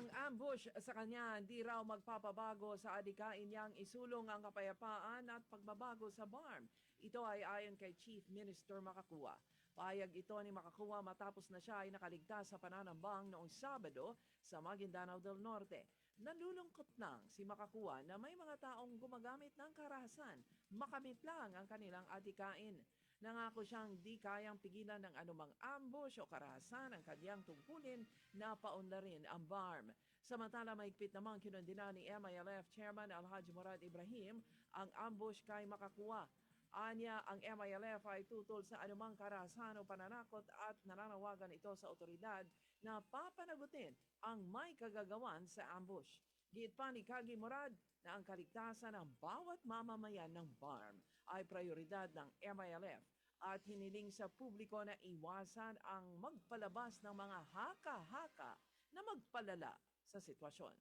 Ang ambush sa kanya hindi raw magpapabago sa adikain niyang isulong ang kapayapaan at pagbabago sa BARM. Ito ay ayon kay Chief Minister Makakua. Pahayag ito ni Makakua matapos na siya ay nakaligtas sa pananambang noong Sabado sa Maguindanao del Norte. Nalulungkot nang si Makakua na may mga taong gumagamit ng karahasan. Makamit lang ang kanilang adikain. Nangako siyang di kayang pigilan ng anumang ambush o karahasan ang kanyang tungkulin na paunlarin ang BARM. Samantala, mahigpit namang kinundina ni MILF Chairman Alhaji Murad Ibrahim ang ambush kay Makakua. Anya, ang MILF ay tutol sa anumang karahasan o pananakot at nananawagan ito sa otoridad na papanagutin ang may kagagawan sa ambush. Giit pa ni Kagi Murad na ang kaligtasan ng bawat mamamayan ng BARM ay prioridad ng MILF at hiniling sa publiko na iwasan ang magpalabas ng mga haka-haka na magpalala sa sitwasyon.